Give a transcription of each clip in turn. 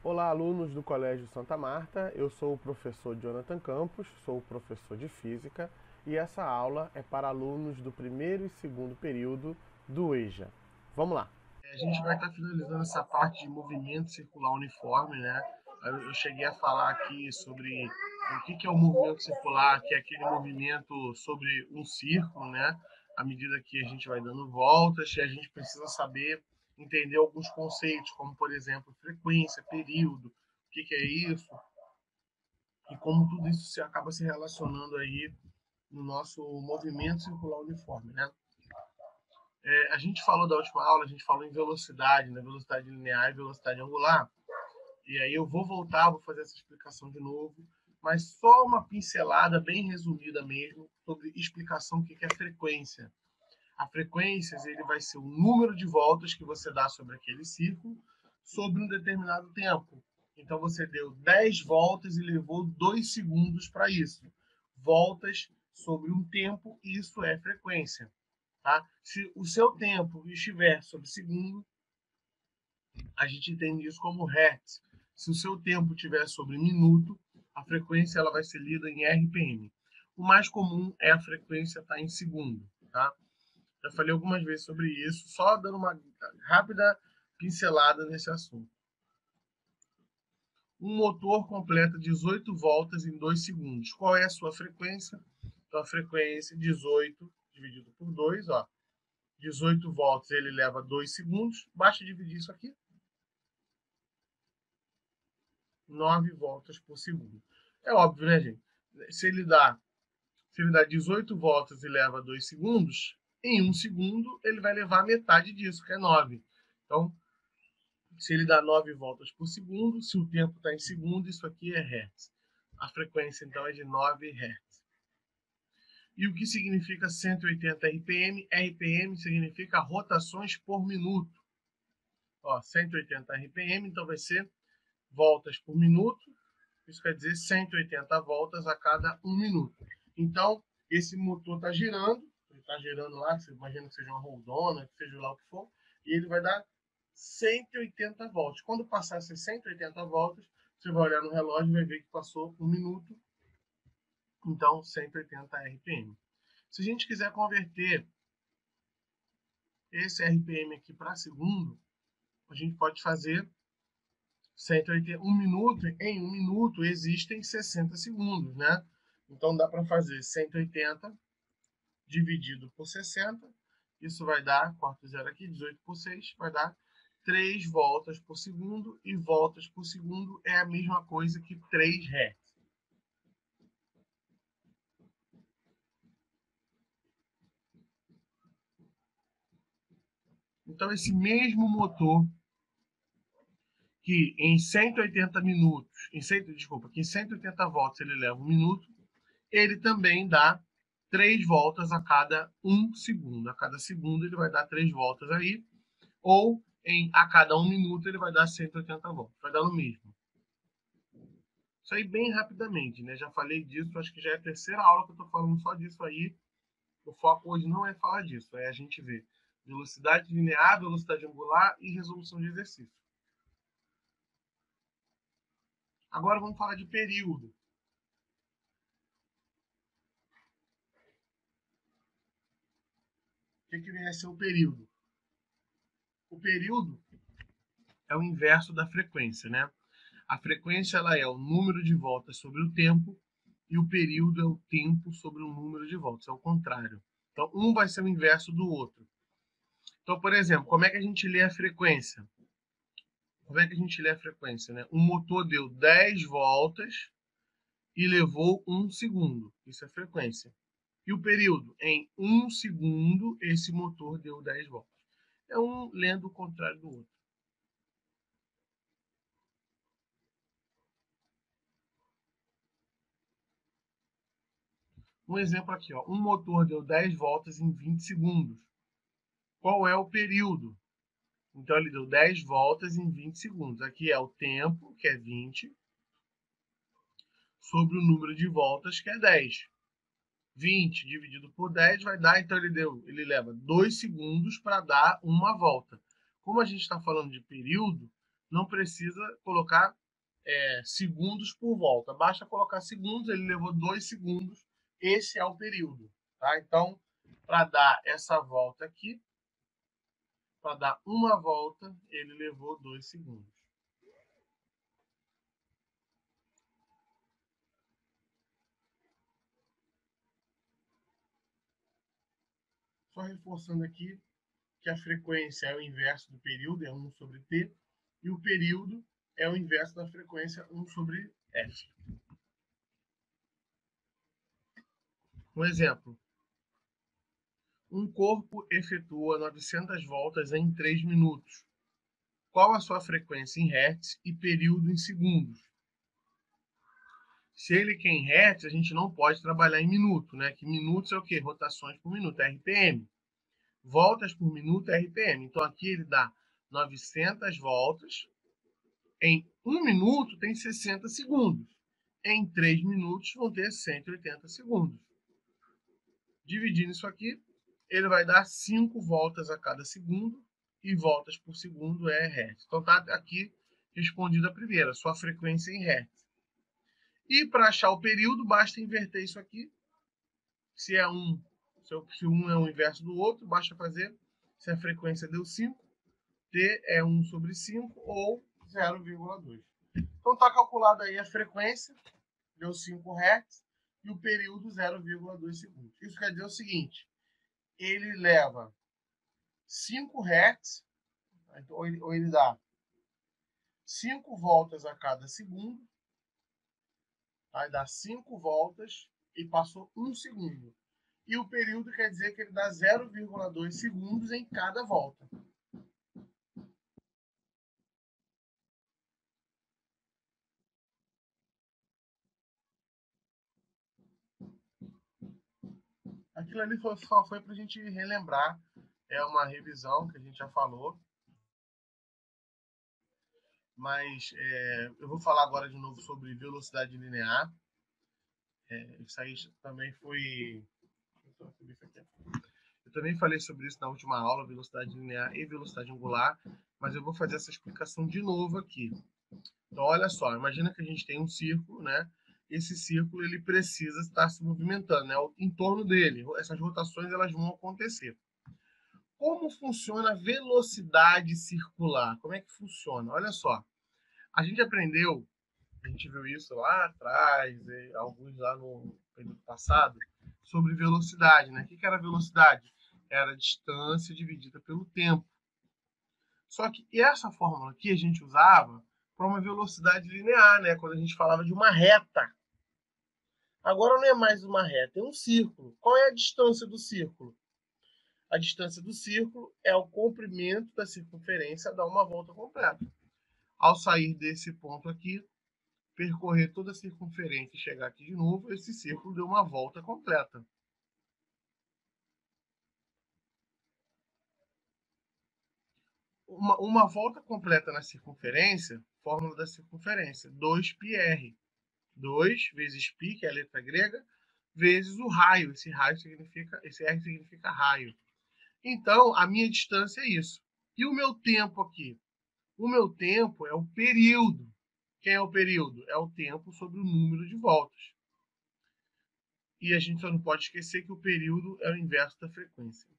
Olá, alunos do Colégio Santa Marta. Eu sou o professor Jonathan Campos, sou o professor de Física e essa aula é para alunos do primeiro e segundo período do EJA. Vamos lá! A gente vai estar finalizando essa parte de movimento circular uniforme, né? Eu cheguei a falar aqui sobre o que é o movimento circular, que é aquele movimento sobre um círculo, né? À medida que a gente vai dando voltas, e a gente precisa saber entender alguns conceitos, como por exemplo frequência, período, o que é isso, e como tudo isso se acaba se relacionando aí no nosso movimento circular uniforme, né? A gente falou da última aula, a gente falou em velocidade, né? Velocidade linear e velocidade angular. E aí eu vou voltar, vou fazer essa explicação de novo, mas só uma pincelada bem resumida mesmo sobre explicação do que é frequência. A frequência ele vai ser o número de voltas que você dá sobre aquele círculo sobre um determinado tempo. Então você deu 10 voltas e levou 2 segundos para isso. Voltas sobre um tempo, isso é frequência. Tá? Se o seu tempo estiver sobre segundo, a gente entende isso como hertz. Se o seu tempo estiver sobre minuto, a frequência ela vai ser lida em RPM. O mais comum é a frequência estar em segundo. Tá? Já falei algumas vezes sobre isso, só dando uma rápida pincelada nesse assunto. Um motor completa 18 voltas em 2 segundos. Qual é a sua frequência? Então, a frequência 18 dividido por 2, ó. 18 voltas ele leva 2 segundos. Basta dividir isso aqui. 9 voltas por segundo. É óbvio, né, gente? Se ele dá 18 voltas e leva 2 segundos, em 1 segundo ele vai levar metade disso, que é 9. Então, se ele dá 9 voltas por segundo, se o tempo está em segundo, isso aqui é hertz. A frequência, então, é de 9 hertz. E o que significa 180 RPM? RPM significa rotações por minuto. Ó, 180 RPM, então vai ser voltas por minuto. Isso quer dizer 180 voltas a cada 1 minuto. Então, esse motor está girando, ele está girando lá, você imagina que seja uma roldona, que seja lá o que for, e ele vai dar 180 voltas. Quando passar essas 180 voltas, você vai olhar no relógio e vai ver que passou 1 minuto, então 180 RPM. Se a gente quiser converter esse RPM aqui para segundo, a gente pode fazer 180, 1 minuto, em 1 minuto existem 60 segundos, né? Então dá para fazer 180 dividido por 60, isso vai dar, corta o zero aqui, 18 por 6, vai dar 3 voltas por segundo, e voltas por segundo é a mesma coisa que 3 Hz. Então esse mesmo motor que em 180 minutos, que em 180 voltas ele leva 1 minuto, ele também dá 3 voltas a cada 1 segundo. A cada segundo ele vai dar 3 voltas aí, ou a cada 1 minuto ele vai dar 180 voltas. Vai dar no mesmo. Isso aí bem rapidamente, né? Já falei disso, acho que já é a terceira aula que eu estou falando só disso aí. O foco hoje não é falar disso, é a gente ver velocidade linear, velocidade angular e resolução de exercício. Agora vamos falar de período. O que vem a ser o período? O período é o inverso da frequência, né? A frequência ela é o número de voltas sobre o tempo e o período é o tempo sobre o número de voltas, é o contrário. Então, um vai ser o inverso do outro. Então, por exemplo, como é que a gente lê a frequência? Como é que a gente lê a frequência, né? Um motor deu 10 voltas e levou 1 segundo. Isso é frequência. E o período? Em 1 segundo, esse motor deu 10 voltas. É um lendo o contrário do outro. Um exemplo aqui, ó. Um motor deu 10 voltas em 20 segundos. Qual é o período? Então, ele deu 10 voltas em 20 segundos. Aqui é o tempo, que é 20, sobre o número de voltas, que é 10. 20 dividido por 10 vai dar, então ele leva 2 segundos para dar uma volta. Como a gente está falando de período, não precisa colocar segundos por volta. Basta colocar segundos, ele levou 2 segundos, esse é o período. Tá? Então, para dar essa volta aqui, para dar uma volta, ele levou 2 segundos. Só reforçando aqui que a frequência é o inverso do período, é 1 sobre t, e o período é o inverso da frequência 1 sobre f. Um exemplo. Um corpo efetua 900 voltas em 3 minutos. Qual a sua frequência em hertz e período em segundos? Se ele quer em hertz, a gente não pode trabalhar em minuto, né? Que minutos é o quê? Rotações por minuto, RPM. Voltas por minuto é RPM. Então aqui ele dá 900 voltas. Em 1 minuto tem 60 segundos. Em 3 minutos vão ter 180 segundos. Dividindo isso aqui, ele vai dar 5 voltas a cada segundo, e voltas por segundo é hertz. Então tá aqui respondida a primeira, sua frequência em hertz. E para achar o período, basta inverter isso aqui. Se é se um é o inverso do outro, basta fazer. Se a frequência deu 5, t é 1 sobre 5 ou 0,2. Então está calculada aí a frequência, deu 5 Hz, e o período 0,2 segundos. Isso quer dizer o seguinte, ele leva 5 Hz, ou ele dá 5 voltas a cada segundo, vai dar 5 voltas e passou 1 segundo. E o período quer dizer que ele dá 0,2 segundos em cada volta. Aquilo ali só foi para a gente relembrar, é uma revisão que a gente já falou, mas eu vou falar agora de novo sobre velocidade linear. Isso aí também foi... Eu também falei sobre isso na última aula, velocidade linear e velocidade angular, mas eu vou fazer essa explicação de novo aqui. Então, olha só, imagina que a gente tem um círculo, né? Esse círculo ele precisa estar se movimentando, né? Em torno dele. Essas rotações elas vão acontecer. Como funciona a velocidade circular? Como é que funciona? Olha só, a gente aprendeu, a gente viu isso lá atrás, alguns lá no período passado, sobre velocidade, né? O que era velocidade? Era a distância dividida pelo tempo. Só que essa fórmula aqui a gente usava para uma velocidade linear, né? Quando a gente falava de uma reta. Agora não é mais uma reta, é um círculo. Qual é a distância do círculo? A distância do círculo é o comprimento da circunferência a dar uma volta completa. Ao sair desse ponto aqui, percorrer toda a circunferência e chegar aqui de novo, esse círculo deu uma volta completa. Uma volta completa na circunferência, fórmula da circunferência, 2πr. 2 vezes π, que é a letra grega, vezes o raio. Esse R significa raio. Então, a minha distância é isso. E o meu tempo aqui? O meu tempo é o período. Quem é o período? É o tempo sobre o número de voltas. E a gente só não pode esquecer que o período é o inverso da frequência.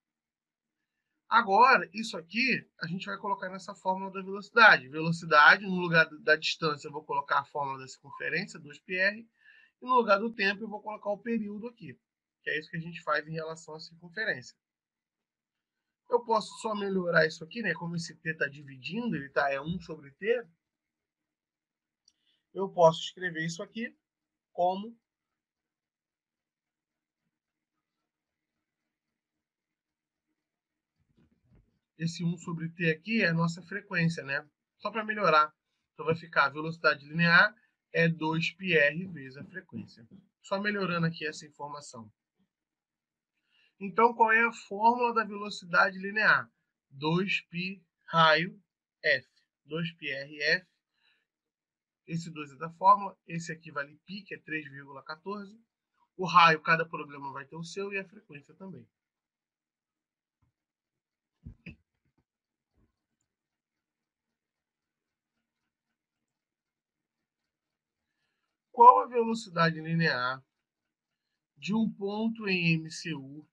Agora, isso aqui, a gente vai colocar nessa fórmula da velocidade. Velocidade, no lugar da distância, eu vou colocar a fórmula da circunferência, 2πr, e no lugar do tempo, eu vou colocar o período aqui, que é isso que a gente faz em relação à circunferência. Eu posso só melhorar isso aqui, né? Como esse t está dividindo, ele é 1 sobre t, eu posso escrever isso aqui como esse 1 sobre t aqui é a nossa frequência, né? Só para melhorar. Então vai ficar a velocidade linear é 2πr vezes a frequência. Só melhorando aqui essa informação. Então, qual é a fórmula da velocidade linear? 2π raio f. 2πrf. Esse 2 é da fórmula. Esse aqui vale π, que é 3,14. O raio, cada problema vai ter o seu, e a frequência também. velocidade linear de um ponto em MCU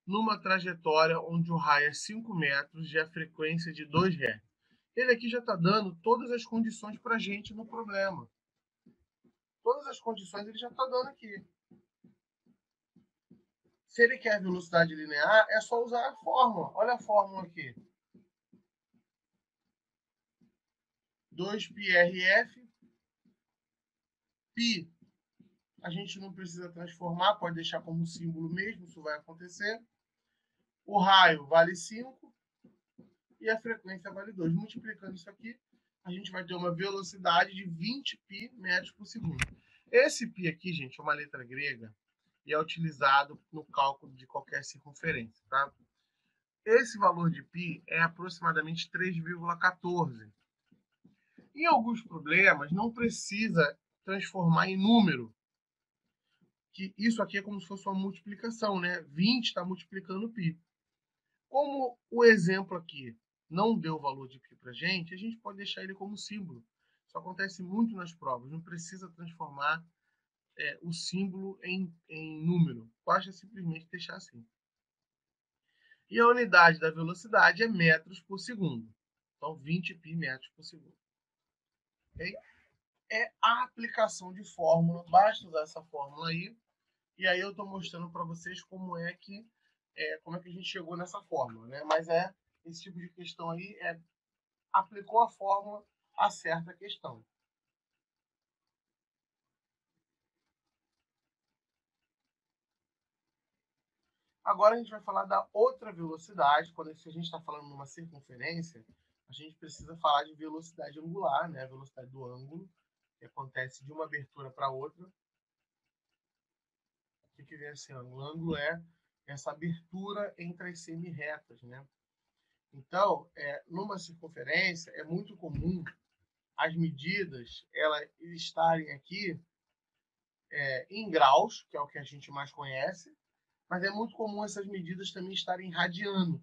numa trajetória onde o raio é 5 metros e a frequência de 2 Hz. Ele aqui já está dando todas as condições para a gente no problema. Todas as condições ele já está dando aqui. Se ele quer velocidade linear, é só usar a fórmula. Olha a fórmula aqui. 2πrf. Π a gente não precisa transformar, pode deixar como símbolo mesmo, isso vai acontecer. O raio vale 5 e a frequência vale 2. Multiplicando isso aqui, a gente vai ter uma velocidade de 20π metros por segundo. Esse π aqui, gente, é uma letra grega e é utilizado no cálculo de qualquer circunferência, tá? Esse valor de π é aproximadamente 3,14. Em alguns problemas, não precisa transformar em número. Que isso aqui é como se fosse uma multiplicação, né? 20 está multiplicando π. Como o exemplo aqui não deu o valor de π para a gente pode deixar ele como símbolo. Isso acontece muito nas provas, não precisa transformar o símbolo em número. Basta simplesmente deixar assim. E a unidade da velocidade é metros por segundo. Então, 20π metros por segundo. Okay? É a aplicação de fórmula, basta usar essa fórmula aí. E aí eu estou mostrando para vocês como é que a gente chegou nessa fórmula, né? Mas esse tipo de questão aí aplicou a fórmula, acerta a questão. Agora a gente vai falar da outra velocidade. Quando a gente está falando numa circunferência, a gente precisa falar de velocidade angular, né? A velocidade do ângulo, que acontece de uma abertura para outra. O que vem esse ângulo? O ângulo é essa abertura entre as semi-retas, né? Então, numa circunferência, é muito comum as medidas elas estarem aqui em graus, que é o que a gente mais conhece, mas é muito comum essas medidas também estarem em radiano,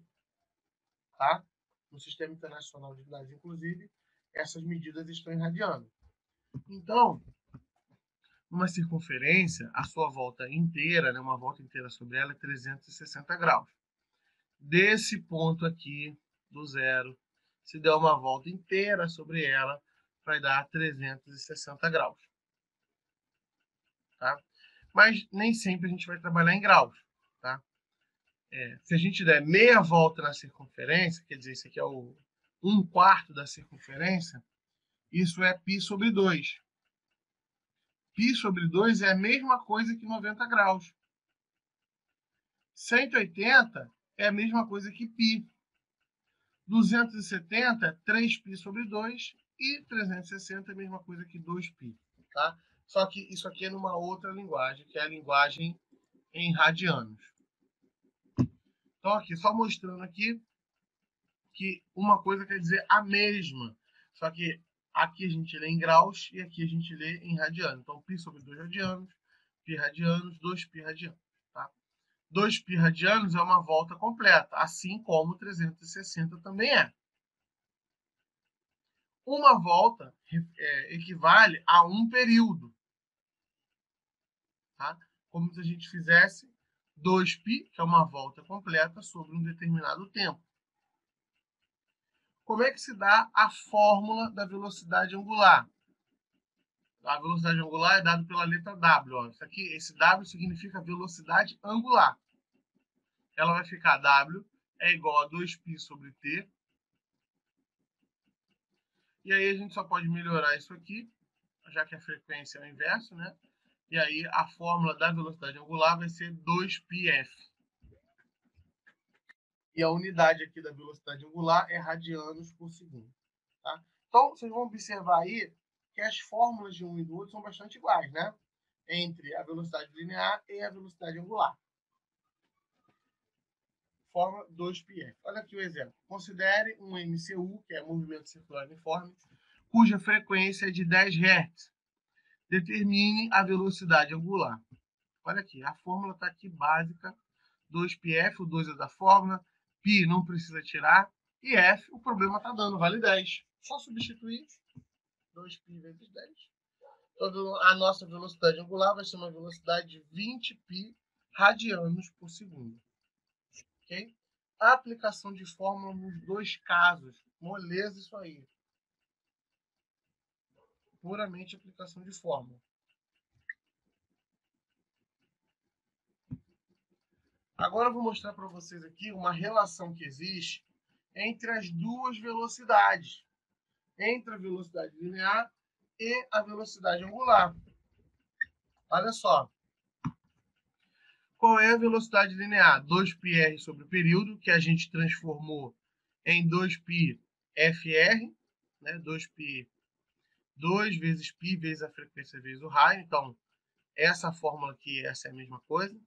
tá? No Sistema Internacional de Unidades, inclusive, essas medidas estão em radiano. Então, numa circunferência, a sua volta inteira, né, uma volta inteira sobre ela é 360 graus. Desse ponto aqui, do zero, se der uma volta inteira sobre ela, vai dar 360 graus. Tá? Mas nem sempre a gente vai trabalhar em graus. Tá? Se a gente der meia volta na circunferência, quer dizer, isso aqui é o 1/4 da circunferência, isso é π sobre 2. Π sobre 2 é a mesma coisa que 90 graus. 180 é a mesma coisa que π. 270, 3π sobre 2 e 360 é a mesma coisa que 2π, tá? Só que isso aqui é numa outra linguagem, que é a linguagem em radianos. Então, aqui, só mostrando aqui que uma coisa quer dizer a mesma, só que aqui a gente lê em graus e aqui a gente lê em radianos. Então, π sobre 2 radianos, π radianos, 2π radianos, tá? 2π radianos é uma volta completa, assim como 360 também é. Uma volta equivale a um período. Tá? Como se a gente fizesse 2π, que é uma volta completa, sobre um determinado tempo. Como é que se dá a fórmula da velocidade angular? A velocidade angular é dada pela letra W. Ó. Isso aqui, esse W significa velocidade angular. Ela vai ficar W é igual a 2π sobre T. E aí a gente só pode melhorar isso aqui, já que a frequência é o inverso, né? E aí a fórmula da velocidade angular vai ser 2πf. E a unidade aqui da velocidade angular é radianos por segundo. Tá? Então, vocês vão observar aí que as fórmulas de um e do outro são bastante iguais, né? Entre a velocidade linear e a velocidade angular. Fórmula 2πf. Olha aqui o exemplo. Considere um MCU, que é movimento circular uniforme, cuja frequência é de 10 Hz. Determine a velocidade angular. Olha aqui, a fórmula está aqui básica. 2πf, o 2 é da fórmula. Π não precisa tirar. E F, o problema está dando, vale 10. Só substituir 2π vezes 10. Então, a nossa velocidade angular vai ser uma velocidade de 20π radianos por segundo. Ok? A aplicação de fórmula nos dois casos. Moleza isso aí. Puramente aplicação de fórmula. Agora eu vou mostrar para vocês aqui uma relação que existe entre as duas velocidades. Entre a velocidade linear e a velocidade angular. Olha só. Qual é a velocidade linear? 2πr sobre o período, que a gente transformou em 2πfr, né? 2π, 2 vezes π vezes a frequência vezes o raio. Então, essa fórmula aqui, essa é a mesma coisa.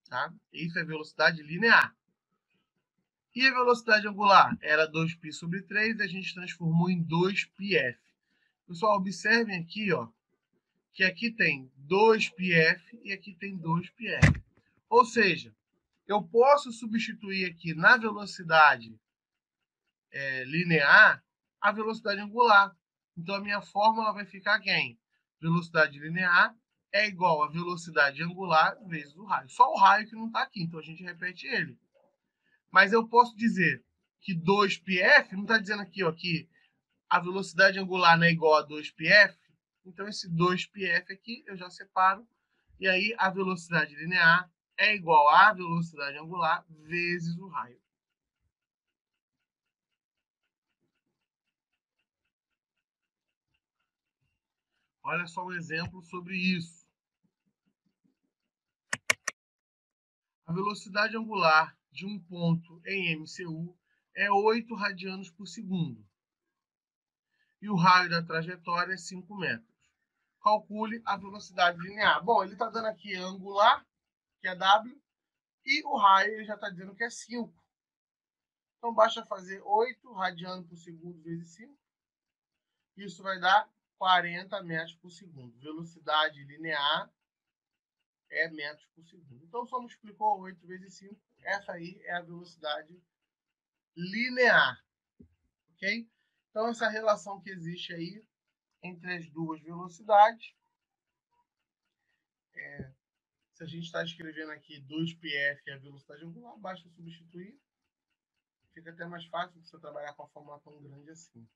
Tá? Isso é velocidade linear. E a velocidade angular? Era 2π sobre 3, a gente transformou em 2πf. Pessoal, observem aqui, ó, que aqui tem 2πf e aqui tem 2πf. Ou seja, eu posso substituir aqui na velocidade linear a velocidade angular. Então, a minha fórmula vai ficar quem? Velocidade linear é igual a velocidade angular vezes o raio. Só o raio que não está aqui, então a gente repete ele. Mas eu posso dizer que 2πf, não está dizendo aqui, ó, que a velocidade angular não é igual a 2πf, então esse 2πf aqui eu já separo, e aí a velocidade linear é igual à velocidade angular vezes o raio. Olha só um exemplo sobre isso. A velocidade angular de um ponto em MCU é 8 radianos por segundo. E o raio da trajetória é 5 metros. Calcule a velocidade linear. Bom, ele está dando aqui angular, que é W, e o raio ele já está dizendo que é 5. Então, basta fazer 8 radianos por segundo vezes 5. Isso vai dar 40 metros por segundo. Velocidade linear é metros por segundo. Então, só multiplicou 8 vezes 5. Essa aí é a velocidade linear. Ok? Então, essa relação que existe aí entre as duas velocidades. Se a gente está escrevendo aqui 2πf é a velocidade angular, basta substituir. Fica até mais fácil você trabalhar com a fórmula tão grande assim.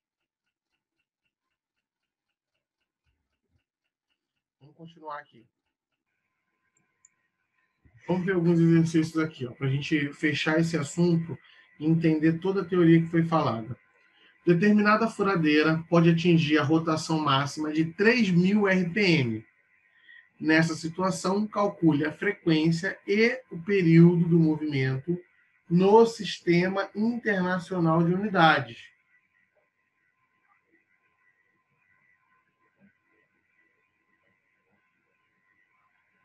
Vamos continuar aqui. Vamos ver alguns exercícios aqui, para a gente fechar esse assunto e entender toda a teoria que foi falada. Determinada furadeira pode atingir a rotação máxima de 3.000 RPM. Nessa situação, calcule a frequência e o período do movimento no Sistema Internacional de Unidades.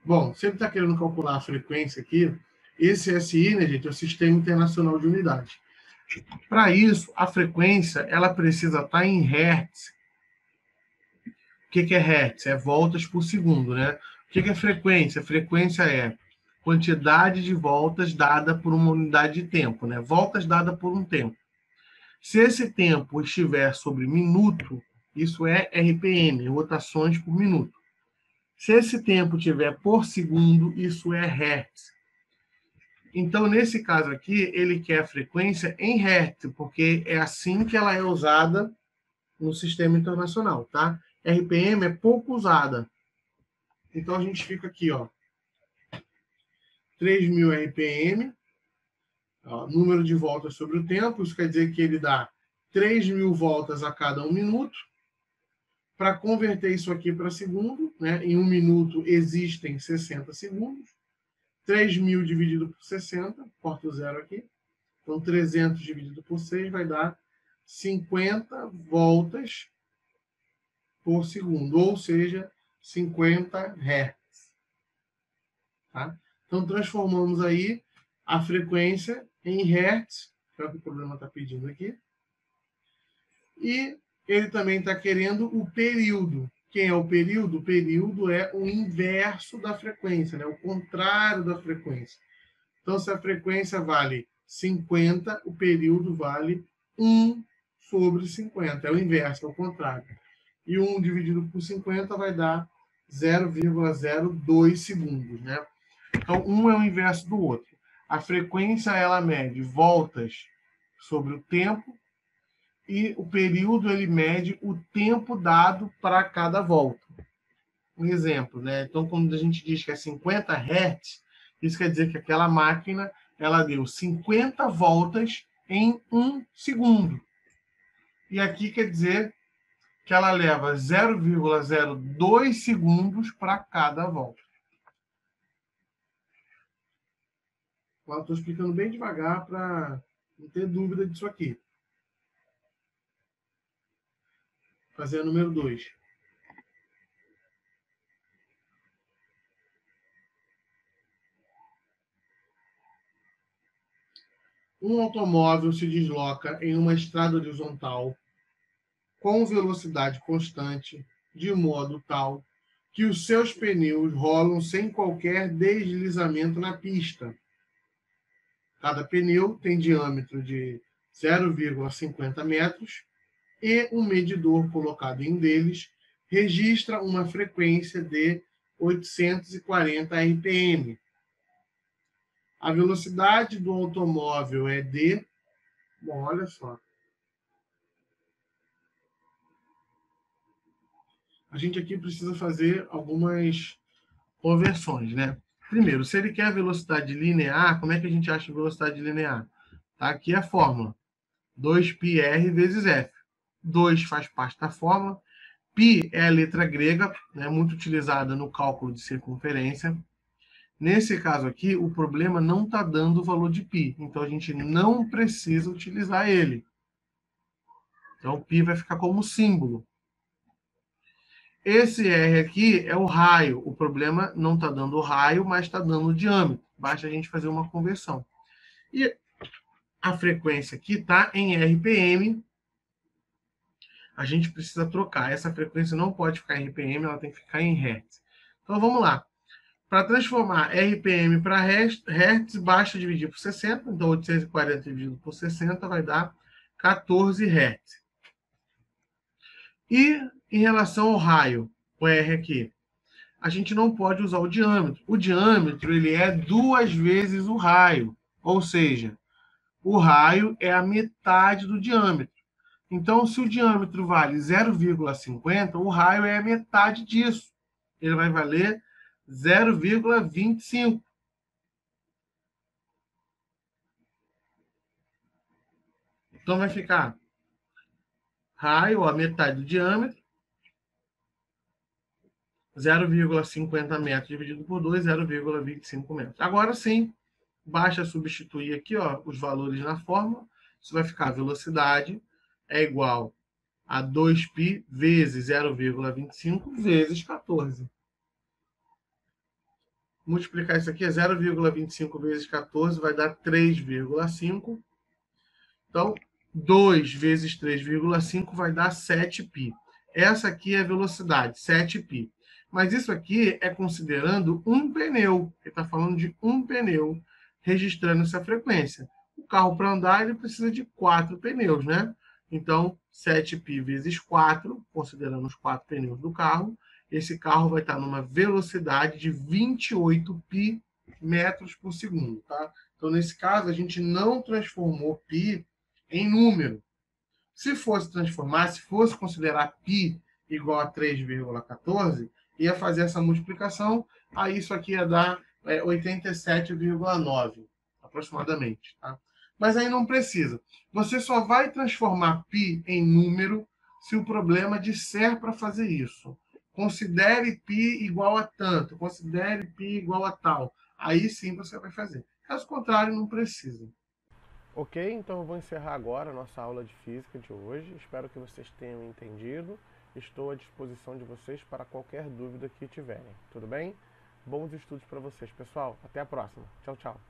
Bom, se ele está querendo calcular a frequência aqui, esse SI, né, gente, é o Sistema Internacional de Unidades. Para isso, a frequência ela precisa estar em Hertz. O que é Hertz? É voltas por segundo, né? O que é frequência? Frequência é quantidade de voltas dada por uma unidade de tempo, né? Voltas dada por um tempo. Se esse tempo estiver sobre minuto, isso é RPM, rotações por minuto. Se esse tempo estiver por segundo, isso é Hertz. Então, nesse caso aqui, ele quer a frequência em Hertz, porque é assim que ela é usada no sistema internacional, tá? RPM é pouco usada. Então, a gente fica aqui, ó, 3.000 RPM, ó, número de voltas sobre o tempo, isso quer dizer que ele dá 3.000 voltas a cada 1 minuto. Para converter isso aqui para segundo, né, em 1 minuto existem 60 segundos. 3.000 dividido por 60, corta o zero aqui. Então, 300 dividido por 6 vai dar 50 voltas por segundo, ou seja, 50 Hz. Tá? Então, transformamos aí a frequência em Hertz, que é o que o problema está pedindo aqui. E ele também está querendo o período. Quem é o período? O período é o inverso da frequência, né? O contrário da frequência. Então, se a frequência vale 50, o período vale 1 sobre 50. É o inverso, é o contrário. E 1 dividido por 50 vai dar 0,02 segundos, né? Então, um é o inverso do outro. A frequência, ela mede voltas sobre o tempo e o período, ele mede o tempo dado para cada volta. Um exemplo, né? Então, quando a gente diz que é 50 Hz, isso quer dizer que aquela máquina, ela deu 50 voltas em 1 segundo. E aqui quer dizer que ela leva 0,02 segundos para cada volta. Eu estou explicando bem devagar para não ter dúvida disso aqui. Fazer a número 2. Um automóvel se desloca em uma estrada horizontal com velocidade constante, de modo tal que os seus pneus rolam sem qualquer deslizamento na pista. Cada pneu tem diâmetro de 0,50 metros e um medidor colocado em um deles registra uma frequência de 840 RPM. A velocidade do automóvel é de... Bom, olha só. A gente aqui precisa fazer algumas conversões, né? Primeiro, se ele quer velocidade linear, como é que a gente acha velocidade linear? Tá aqui a fórmula. 2πr vezes f. 2 faz parte da fórmula. Π é a letra grega, né, muito utilizada no cálculo de circunferência. Nesse caso aqui, o problema não está dando o valor de π. Então, a gente não precisa utilizar ele. Então, o π vai ficar como símbolo. Esse R aqui é o raio. O problema não está dando o raio, mas está dando o diâmetro. Basta a gente fazer uma conversão. E a frequência aqui está em RPM. A gente precisa trocar. Essa frequência não pode ficar em RPM, ela tem que ficar em Hz. Então, vamos lá. Para transformar RPM para Hz, basta dividir por 60. Então, 840 dividido por 60 vai dar 14 Hz. E em relação ao raio, o R aqui, a gente não pode usar o diâmetro. O diâmetro, ele é 2 vezes o raio. Ou seja, o raio é a metade do diâmetro. Então, se o diâmetro vale 0,50, o raio é a metade disso. Ele vai valer 0,25. Então, vai ficar raio, a metade do diâmetro, 0,50 metros dividido por 2, 0,25 metros. Agora sim, basta substituir aqui os valores na fórmula. Isso vai ficar a velocidade é igual a 2π vezes 0,25 vezes 14. Multiplicar isso aqui é 0,25 vezes 14 vai dar 3,5. Então, 2 vezes 3,5 vai dar 7π. Essa aqui é a velocidade, 7π. Mas isso aqui é considerando um pneu. Ele está falando de um pneu registrando essa frequência. O carro, para andar, ele precisa de 4 pneus, né? Então, 7π vezes 4, considerando os 4 pneus do carro, esse carro vai estar numa velocidade de 28π metros por segundo, tá? Então, nesse caso, a gente não transformou π em número. Se fosse transformar, se fosse considerar π igual a 3,14, ia fazer essa multiplicação, aí isso aqui ia dar 87,9, aproximadamente. Tá? Mas aí não precisa. Você só vai transformar π em número se o problema disser para fazer isso. Considere π igual a tanto, considere π igual a tal. Aí sim você vai fazer. Caso contrário, não precisa. Ok, então eu vou encerrar agora a nossa aula de física de hoje. Espero que vocês tenham entendido. Estou à disposição de vocês para qualquer dúvida que tiverem. Tudo bem? Bons estudos para vocês, pessoal. Até a próxima. Tchau, tchau.